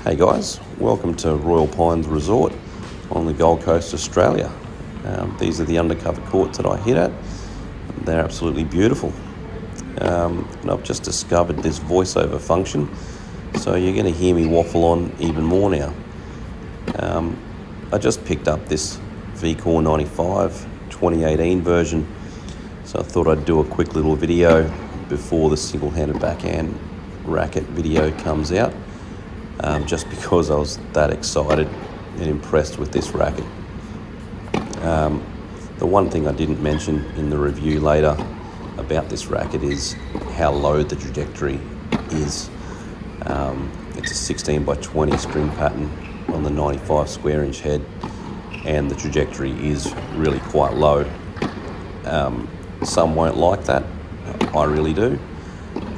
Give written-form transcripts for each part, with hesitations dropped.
Hey guys, welcome to Royal Pines Resort on the Gold Coast, Australia. These are the undercover courts that I hit at. They're absolutely beautiful. And I've just discovered this voiceover function, so you're going to hear me waffle on even more now. I just picked up this Vcore 95 2018 version, so I thought I'd do a quick little video before the single-handed backhand racket video comes out. Just because I was that excited and impressed with this racket. The one thing I didn't mention in the review later about this racket is how low the trajectory is. It's a 16 by 20 string pattern on the 95 square inch head, and the trajectory is really quite low. Some won't like that. I really do.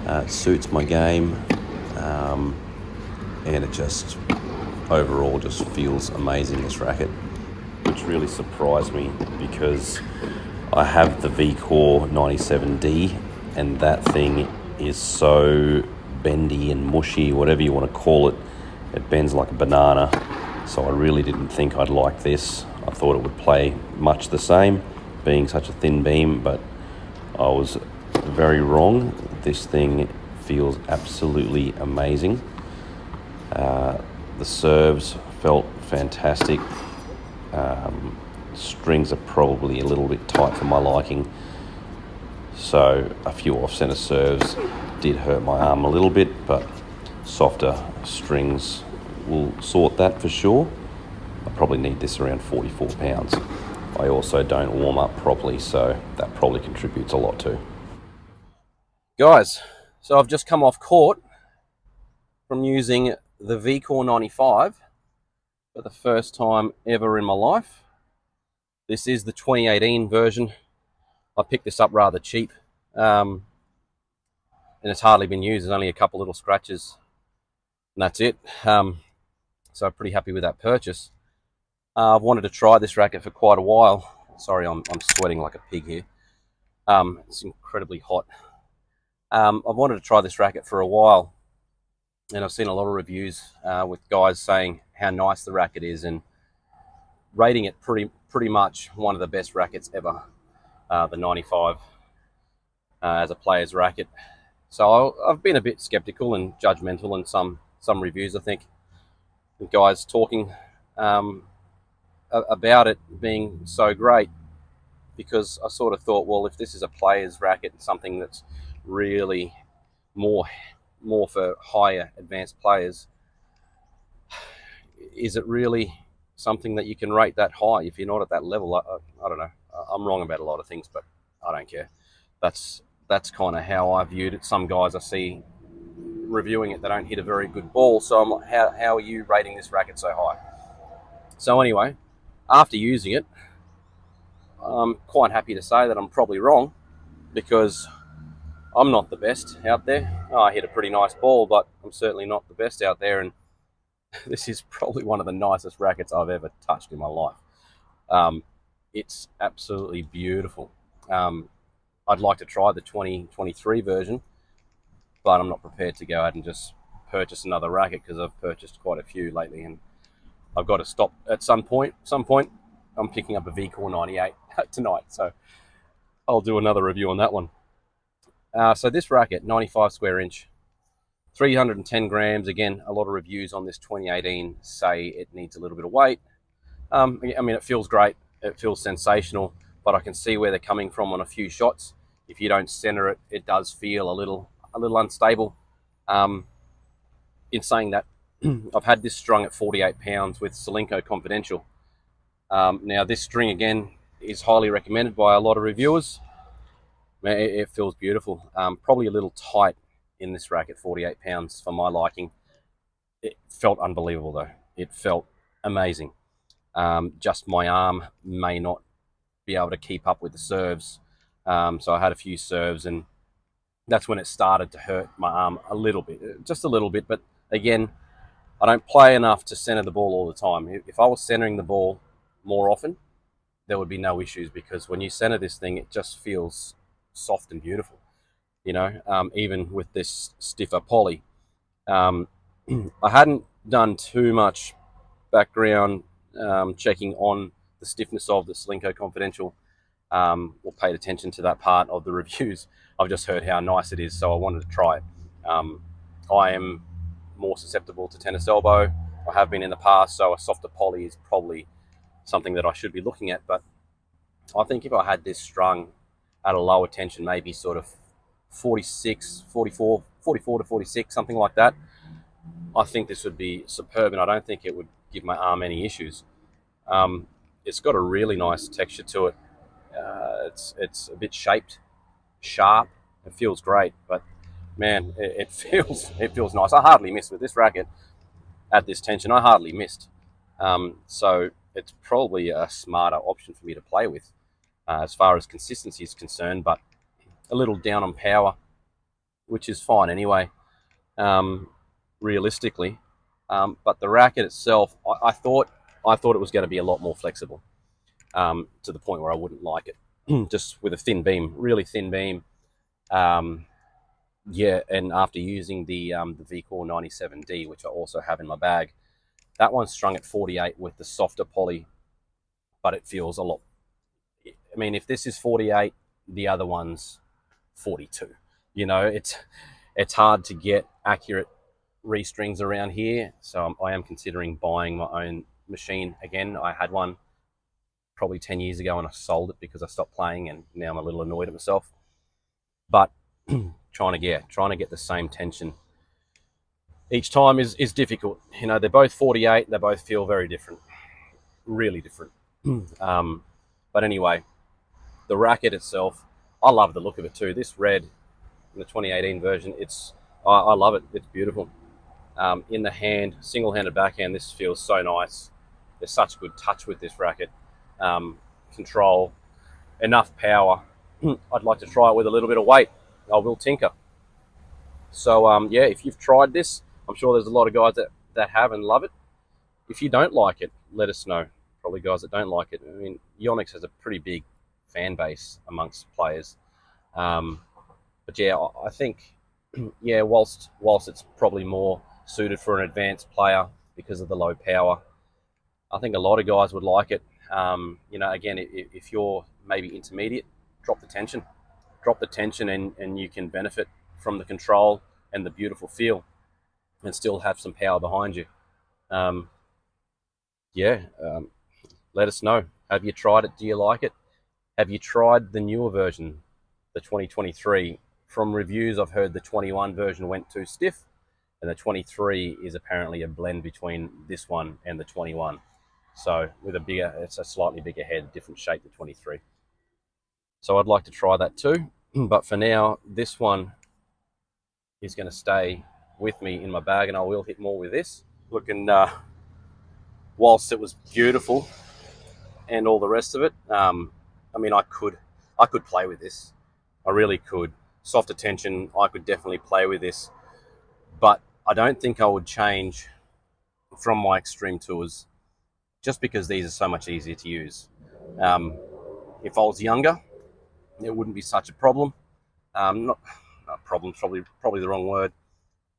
It suits my game. And it just overall just feels amazing, this racket, which really surprised me because I have the Vcore 97D and that thing is so bendy and mushy, whatever you want to call it. It bends like a banana, so I really didn't think I'd like this. I thought it would play much the same, being such a thin beam, but I was very wrong. This thing feels absolutely amazing. The serves felt fantastic. Strings are probably a little bit tight for my liking, so a few off-center serves did hurt my arm a little bit, but softer strings will sort that for sure. I probably need this around 44 pounds. I also don't warm up properly, so that probably contributes a lot too. Guys, so I've just come off court from using the Vcore 95 for the first time ever in my life. This is the 2018 version. I picked this up rather cheap, and it's hardly been used. There's only a couple little scratches, and that's it. So I'm pretty happy with that purchase. I've wanted to try this racket for quite a while. Sorry, I'm sweating like a pig here. It's incredibly hot. I've wanted to try this racket for a while, and I've seen a lot of reviews with guys saying how nice the racket is and rating it pretty much one of the best rackets ever, the 95 as a player's racket. So I've been a bit skeptical and judgmental in some reviews, I think, with guys talking about it being so great, because I sort of thought, well, if this is a player's racket and something that's really more for higher advanced players, is it really something that you can rate that high if you're not at that level? I don't know. I'm wrong about a lot of things, but I don't care. That's kind of how I viewed it. Some guys I see reviewing it, they don't hit a very good ball, so I'm like, how are you rating this racket so high? So anyway, after using it, I'm quite happy to say that I'm probably wrong, because I'm not the best out there. I hit a pretty nice ball, but I'm certainly not the best out there, and this is probably one of the nicest rackets I've ever touched in my life. It's absolutely beautiful. I'd like to try the 2023 version, but I'm not prepared to go out and just purchase another racket, because I've purchased quite a few lately, and I've got to stop at some point. I'm picking up a Vcore 98 tonight, so I'll do another review on that one. So this racket, 95 square inch, 310 grams. Again, a lot of reviews on this 2018 say it needs a little bit of weight. I mean, it feels great. It feels sensational, but I can see where they're coming from on a few shots. If you don't center it, it does feel a little unstable. In saying that, I've had this strung at 48 pounds with Solinco Confidential. Now, this string, again, is highly recommended by a lot of reviewers. It feels beautiful. Probably a little tight in this racket, 48 pounds for my liking. It felt unbelievable though. It felt amazing. Just my arm may not be able to keep up with the serves. So I had a few serves, and that's when it started to hurt my arm a little bit, just a little bit. But again, I don't play enough to center the ball all the time. If I was centering the ball more often, there would be no issues, because when you center this thing, it just feels soft and beautiful, you know, even with this stiffer poly. I hadn't done too much background checking on the stiffness of the Slinko Confidential, or paid attention to that part of the reviews. I've just heard how nice it is, so I wanted to try it. I am more susceptible to tennis elbow. I have been in the past, so a softer poly is probably something that I should be looking at. But I think if I had this strung at a lower tension, maybe sort of 46, 44, 44 to 46, something like that, I think this would be superb, and I don't think it would give my arm any issues. It's got a really nice texture to it. It's a bit shaped, sharp. It feels great, but man, it feels nice. I hardly missed with this racket at this tension. I hardly missed. So it's probably a smarter option for me to play with as far as consistency is concerned, but a little down on power, which is fine anyway, realistically. But the racket itself, I thought it was going to be a lot more flexible, to the point where I wouldn't like it. Just with a thin beam, really thin beam. Yeah, and after using the Vcore 97D, which I also have in my bag, that one's strung at 48 with the softer poly, but it feels a lot. I mean, if this is 48, the other one's 42. You know, it's hard to get accurate restrings around here, so I am considering buying my own machine again. I had one probably 10 years ago and I sold it because I stopped playing, and now I'm a little annoyed at myself. But trying to get the same tension each time is difficult. You know, they're both 48, they both feel very different, really different. But anyway, the racket itself, I love the look of it too. This red in the 2018 version, I love it. It's beautiful. In the hand, single-handed backhand, this feels so nice. There's such good touch with this racket. Control, enough power. I'd like to try it with a little bit of weight. I will tinker. So yeah, if you've tried this, I'm sure there's a lot of guys that have and love it. If you don't like it, let us know. Probably guys that don't like it. I mean, Yonex has a pretty big fan base amongst players. But yeah, I think, yeah, whilst it's probably more suited for an advanced player because of the low power, I think a lot of guys would like it. You know, again, if you're maybe intermediate, drop the tension and you can benefit from the control and the beautiful feel and still have some power behind you. Yeah, let us know. Have you tried it? Do you like it? Have you tried the newer version, the 2023? From reviews, I've heard the 21 version went too stiff, and the 23 is apparently a blend between this one and the 21. So with it's a slightly bigger head, different shape, the 23. So I'd like to try that too. But for now, this one is going to stay with me in my bag, and I will hit more with this. Looking, whilst it was beautiful and all the rest of it, I mean, I could play with this. I really could. Softer tension, I could definitely play with this. But I don't think I would change from my Extreme Tours just because these are so much easier to use. If I was younger, it wouldn't be such a problem. Not problem's probably the wrong word.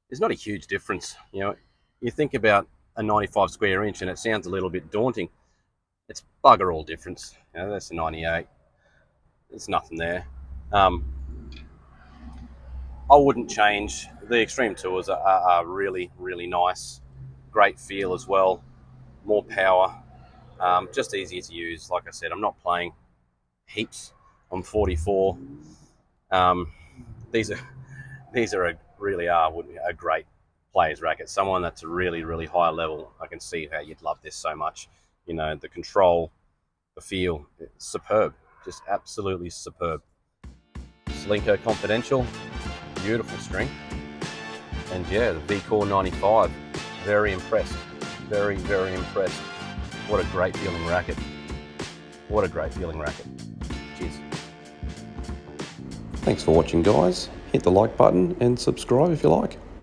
There's not a huge difference. You know, you think about a 95 square inch and it sounds a little bit daunting. It's bugger all difference. You know, that's a 98. There's nothing there. I wouldn't change. The Extreme Tours are really, really nice. Great feel as well. More power. Just easier to use. Like I said, I'm not playing heaps. I'm 44. These really are a great player's racket. Someone that's a really, really high level. I can see how you'd love this so much. You know, the control, the feel, it's superb. Just absolutely superb. Slinko Confidential, beautiful string. And yeah, the Vcore 95, very impressed. Very, very impressed. What a great feeling racket. What a great feeling racket. Cheers. Thanks for watching, guys. Hit the like button and subscribe if you like.